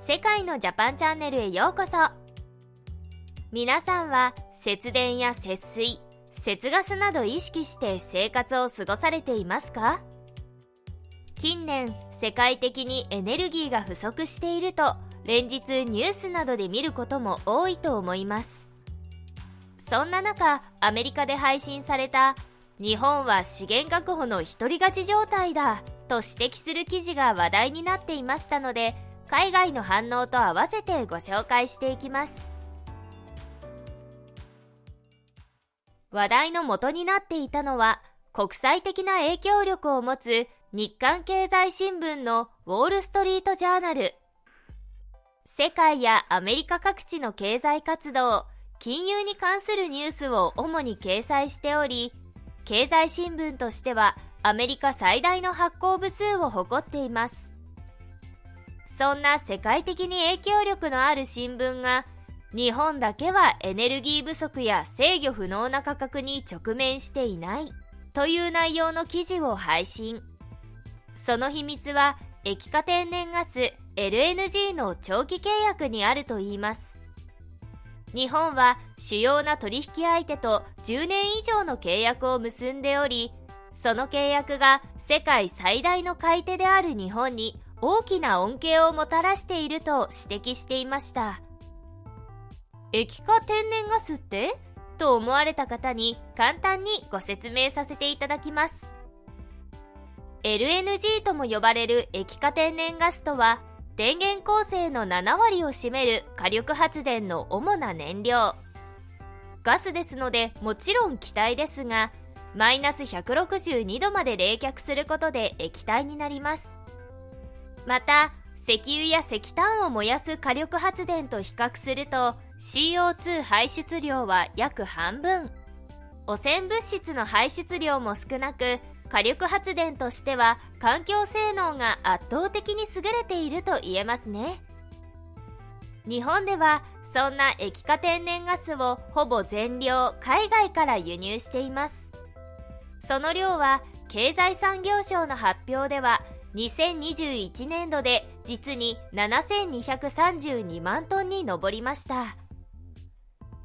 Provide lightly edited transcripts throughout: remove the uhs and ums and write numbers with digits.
世界のジャパンチャンネルへようこそ。皆さんは節電や節水、節ガスなど意識して生活を過ごされていますか？近年、世界的にエネルギーが不足していると連日ニュースなどで見ることも多いと思います。そんな中、アメリカで配信された日本は資源確保の独り勝ち状態だと指摘する記事が話題になっていましたので、海外の反応と合わせてご紹介していきます。話題の元になっていたのは、国際的な影響力を持つ日刊経済新聞のウォールストリートジャーナル。世界やアメリカ各地の経済活動、金融に関するニュースを主に掲載しており、経済新聞としてはアメリカ最大の発行部数を誇っています。そんな世界的に影響力のある新聞が、日本だけはエネルギー不足や制御不能な価格に直面していないという内容の記事を配信。その秘密は液化天然ガス LNG の長期契約にあるといいます。日本は主要な取引相手と10年以上の契約を結んでおり、その契約が世界最大の買い手である日本に大きな恩恵をもたらしていると指摘していました。液化天然ガスってと思われた方に簡単にご説明させていただきます。LNG とも呼ばれる液化天然ガスとは、電源構成の7割を占める火力発電の主な燃料。ガスですのでもちろん気体ですが、マイナス162度まで冷却することで液体になります。また、石油や石炭を燃やす火力発電と比較すると CO2 排出量は約半分。汚染物質の排出量も少なく、火力発電としては環境性能が圧倒的に優れていると言えますね。日本ではそんな液化天然ガスをほぼ全量海外から輸入しています。その量は経済産業省の発表では2021年度で実に7232万トンに上りました。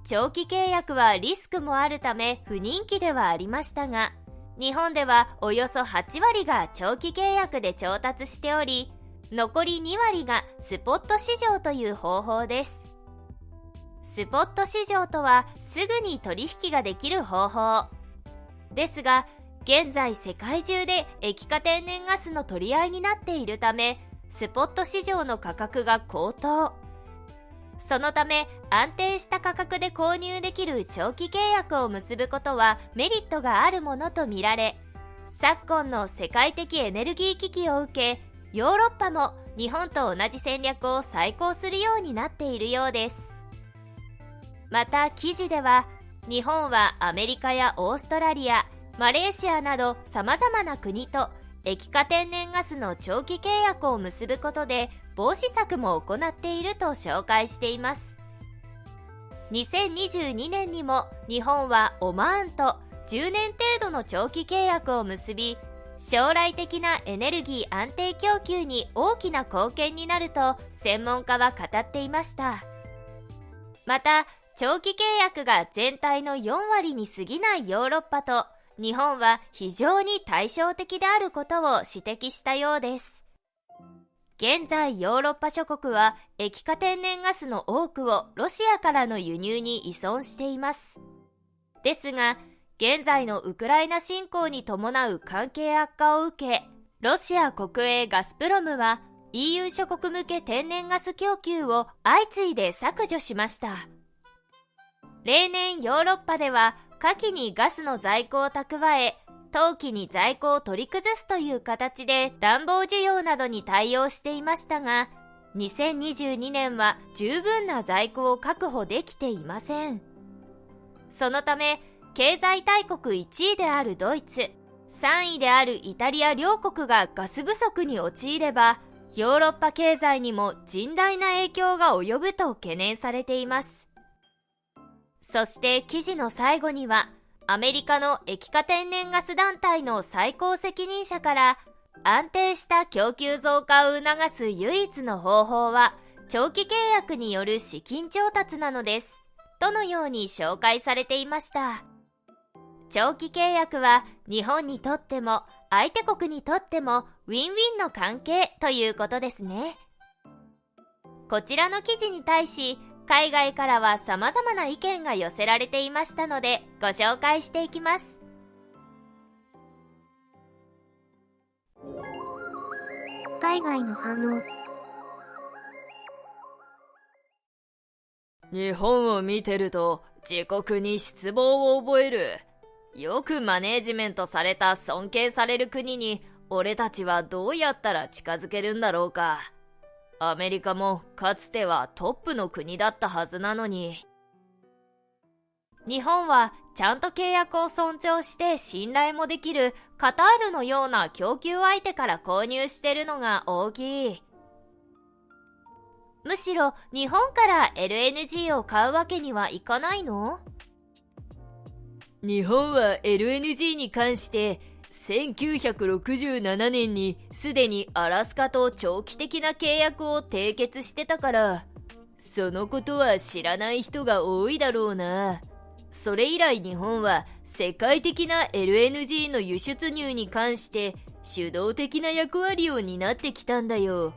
長期契約はリスクもあるため不人気ではありましたが、日本ではおよそ8割が長期契約で調達しており、残り2割がスポット市場という方法です。スポット市場とはすぐに取引ができる方法ですが、現在世界中で液化天然ガスの取り合いになっているため、スポット市場の価格が高騰。そのため安定した価格で購入できる長期契約を結ぶことはメリットがあるものとみられ、昨今の世界的エネルギー危機を受け、ヨーロッパも日本と同じ戦略を再考するようになっているようです。また記事では、日本はアメリカやオーストラリア、マレーシアなど様々な国と液化天然ガスの長期契約を結ぶことで防止策も行っていると紹介しています。2022年にも日本はオマーンと10年程度の長期契約を結び、将来的なエネルギー安定供給に大きな貢献になると専門家は語っていました。また、長期契約が全体の4割に過ぎないヨーロッパと日本は非常に対照的であることを指摘したようです。現在ヨーロッパ諸国は液化天然ガスの多くをロシアからの輸入に依存しています。ですが、現在のウクライナ侵攻に伴う関係悪化を受け、ロシア国営ガスプロムは EU 諸国向け天然ガス供給を相次いで削除しました。例年ヨーロッパでは夏季にガスの在庫を蓄え、冬季に在庫を取り崩すという形で暖房需要などに対応していましたが、2022年は十分な在庫を確保できていません。そのため、経済大国1位であるドイツ、3位であるイタリア両国がガス不足に陥れば、ヨーロッパ経済にも甚大な影響が及ぶと懸念されています。そして記事の最後には、アメリカの液化天然ガス団体の最高責任者から、安定した供給増加を促す唯一の方法は、長期契約による資金調達なのですとのように紹介されていました。長期契約は日本にとっても相手国にとってもウィンウィンの関係ということですね。こちらの記事に対し海外からは様々な意見が寄せられていましたのでご紹介していきます。海外の反応。日本を見てると自国に失望を覚える。よくマネージメントされた尊敬される国に俺たちはどうやったら近づけるんだろうか。アメリカもかつてはトップの国だったはずなのに。日本はちゃんと契約を尊重して信頼もできるカタールのような供給相手から購入してるのが大きい。むしろ日本から LNG を買うわけにはいかないの？日本は LNG に関して1967年にすでにアラスカと長期的な契約を締結してたから、そのことは知らない人が多いだろうな。それ以来日本は世界的な LNG の輸出入に関して主導的な役割を担ってきたんだよ。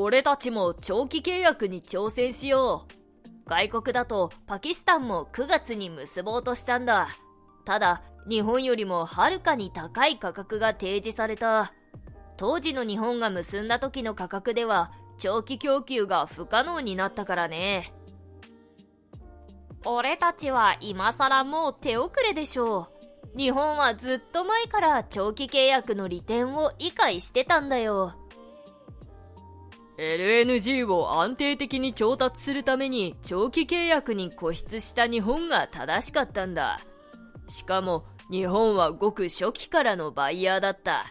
俺たちも長期契約に挑戦しよう。外国だとパキスタンも9月に結ぼうとしたんだ。ただ日本よりもはるかに高い価格が提示された。当時の日本が結んだ時の価格では長期供給が不可能になったからね。俺たちは今更もう手遅れでしょう。日本はずっと前から長期契約の利点を理解してたんだよ。LNG を安定的に調達するために長期契約に固執した日本が正しかったんだ。しかも日本はごく初期からのバイヤーだった。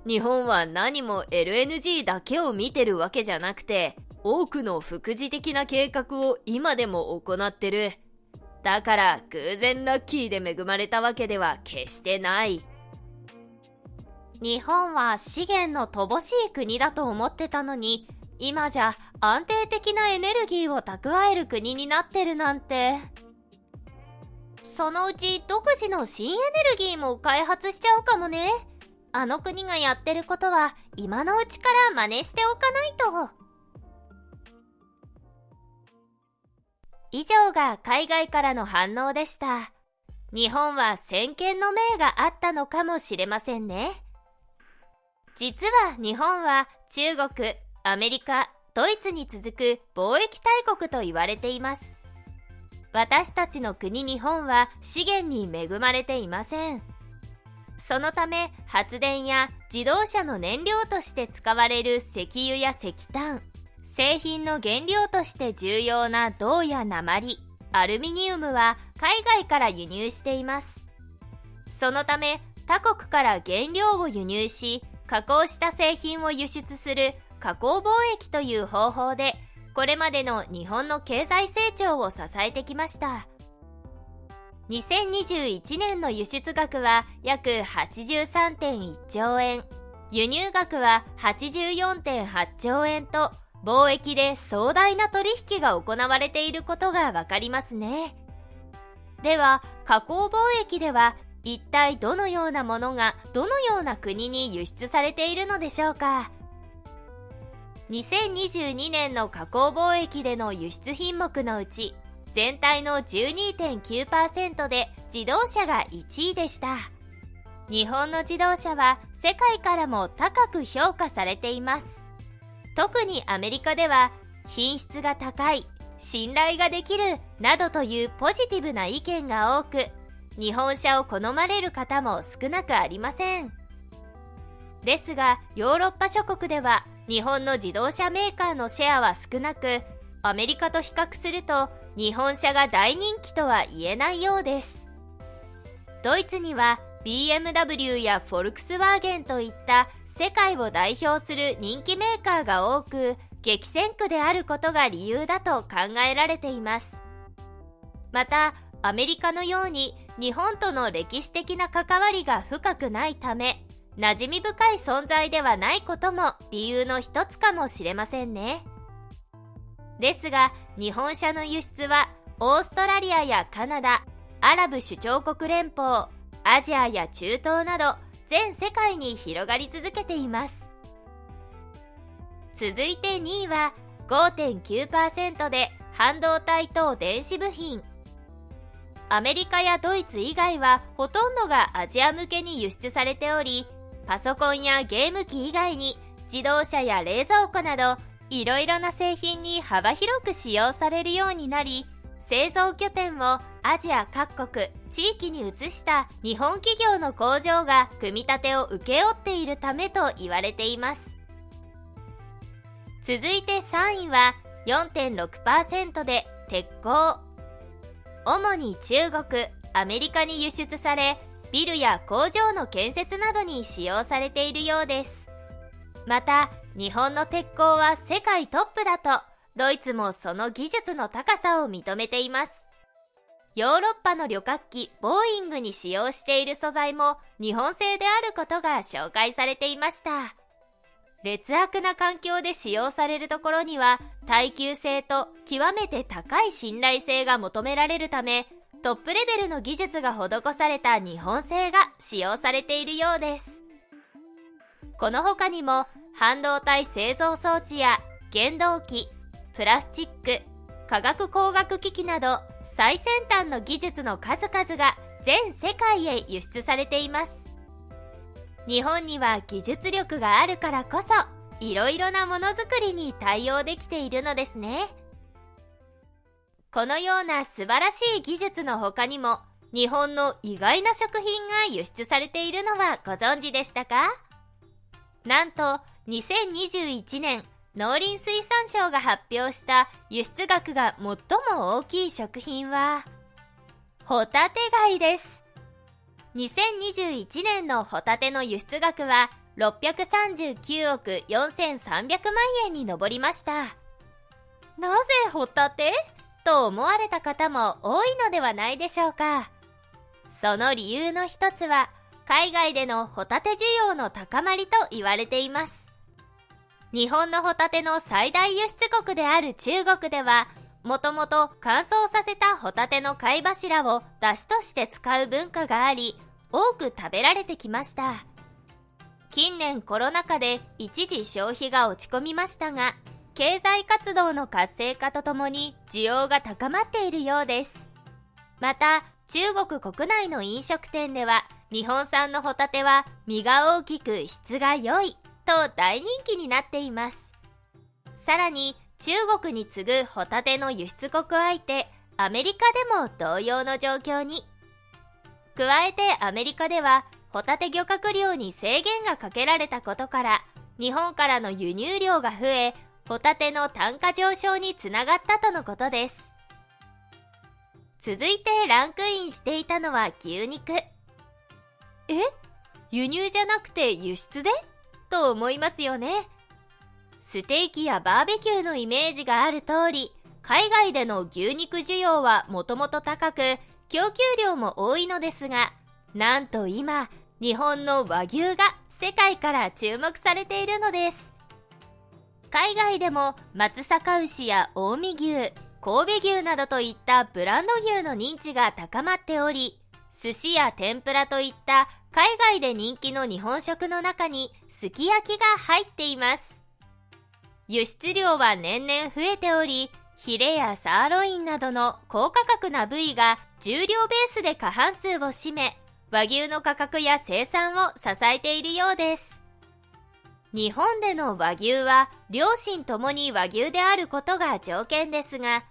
日本は何も LNG だけを見てるわけじゃなくて、多くの副次的な計画を今でも行ってる。だから偶然ラッキーで恵まれたわけでは決してない。日本は資源の乏しい国だと思ってたのに、今じゃ安定的なエネルギーを蓄える国になってるなんて。そのうち独自の新エネルギーも開発しちゃうかもね。あの国がやってることは今のうちから真似しておかないと。以上が海外からの反応でした。日本は先見の明があったのかもしれませんね。実は日本は中国、アメリカ、ドイツに続く貿易大国と言われています。私たちの国日本は資源に恵まれていません。そのため発電や自動車の燃料として使われる石油や石炭、製品の原料として重要な銅や鉛、アルミニウムは海外から輸入しています。そのため他国から原料を輸入し、加工した製品を輸出する加工貿易という方法で、これまでの日本の経済成長を支えてきました。2021年の輸出額は約 83.1 兆円、輸入額は 84.8 兆円と、貿易で壮大な取引が行われていることがわかりますね。では、加工貿易では一体どのようなものがどのような国に輸出されているのでしょうか。2022年の加工貿易での輸出品目のうち、全体の 12.9% で自動車が1位でした。日本の自動車は世界からも高く評価されています。特にアメリカでは品質が高い、信頼ができるなどというポジティブな意見が多く、日本車を好まれる方も少なくありません。ですがヨーロッパ諸国では日本の自動車メーカーのシェアは少なく、アメリカと比較すると日本車が大人気とは言えないようです。ドイツには BMW やフォルクスワーゲンといった世界を代表する人気メーカーが多く、激戦区であることが理由だと考えられています。またアメリカのように日本との歴史的な関わりが深くないため、馴染み深い存在ではないことも理由の一つかもしれませんね。ですが、日本車の輸出はオーストラリアやカナダ、アラブ首長国連邦、アジアや中東など全世界に広がり続けています。続いて2位は 5.9% で半導体と電子部品。アメリカやドイツ以外はほとんどがアジア向けに輸出されており、パソコンやゲーム機以外に自動車や冷蔵庫などいろいろな製品に幅広く使用されるようになり、製造拠点をアジア各国地域に移した日本企業の工場が組み立てを請け負っているためと言われています。続いて3位は 4.6% で鉄鋼。主に中国、アメリカに輸出され、ビルや工場の建設などに使用されているようです。また、日本の鉄鋼は世界トップだと、ドイツもその技術の高さを認めています。ヨーロッパの旅客機ボーイングに使用している素材も日本製であることが紹介されていました。劣悪な環境で使用されるところには耐久性と極めて高い信頼性が求められるため、トップレベルの技術が施された日本製が使用されているようです。この他にも半導体製造装置や原動機、プラスチック、化学工学機器など最先端の技術の数々が全世界へ輸出されています。日本には技術力があるからこそ、いろいろなものづくりに対応できているのですね。このような素晴らしい技術の他にも、日本の意外な食品が輸出されているのはご存知でしたか？なんと、2021年、農林水産省が発表した輸出額が最も大きい食品は、ホタテ貝です。2021年のホタテの輸出額は639億4300万円に上りました。なぜホタテ？と思われた方も多いのではないでしょうか。その理由の一つは、海外でのホタテ需要の高まりと言われています。日本のホタテの最大輸出国である中国では、もともと乾燥させたホタテの貝柱を出汁として使う文化があり、多く食べられてきました。近年コロナ禍で一時消費が落ち込みましたが、経済活動の活性化とともに需要が高まっているようです。また、中国国内の飲食店では、日本産のホタテは身が大きく質が良いと大人気になっています。さらに、中国に次ぐホタテの輸出国相手、アメリカでも同様の状況に。加えてアメリカでは、ホタテ漁獲量に制限がかけられたことから、日本からの輸入量が増え、ホタテの単価上昇につながったとのことです。続いてランクインしていたのは牛肉。輸入じゃなくて輸出で？と思いますよね。ステーキやバーベキューのイメージがある通り、海外での牛肉需要はもともと高く、供給量も多いのですが、なんと今、日本の和牛が世界から注目されているのです。海外でも松阪牛や近江牛、神戸牛などといったブランド牛の認知が高まっており、寿司や天ぷらといった海外で人気の日本食の中にすき焼きが入っています。輸出量は年々増えており、ヒレやサーロインなどの高価格な部位が重量ベースで過半数を占め、和牛の価格や生産を支えているようです。日本での和牛は両親ともに和牛であることが条件ですが、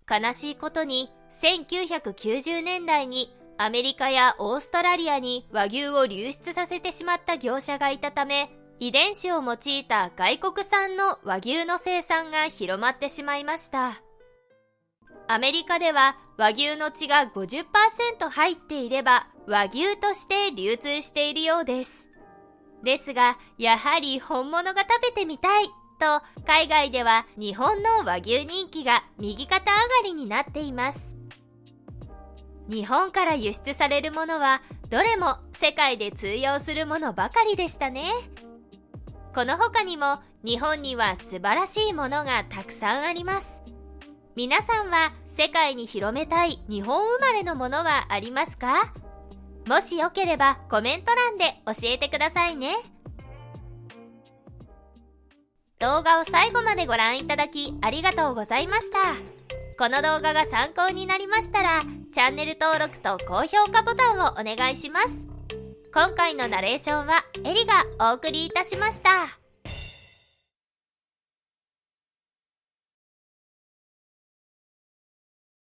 悲しいことに1990年代にアメリカやオーストラリアに和牛を流出させてしまった業者がいたため、遺伝子を用いた外国産の和牛の生産が広まってしまいました。アメリカでは和牛の血が 50% 入っていれば和牛として流通しているようです。ですが、やはり本物が食べてみたいと、海外では日本の和牛人気が右肩上がりになっています。日本から輸出されるものはどれも世界で通用するものばかりでしたね。この他にも日本には素晴らしいものがたくさんあります。皆さんは世界に広めたい日本生まれのものはありますか？もしよければコメント欄で教えてくださいね。動画を最後までご覧いただきありがとうございました。この動画が参考になりましたら、チャンネル登録と高評価ボタンをお願いします。今回のナレーションはエリがお送りいたしました。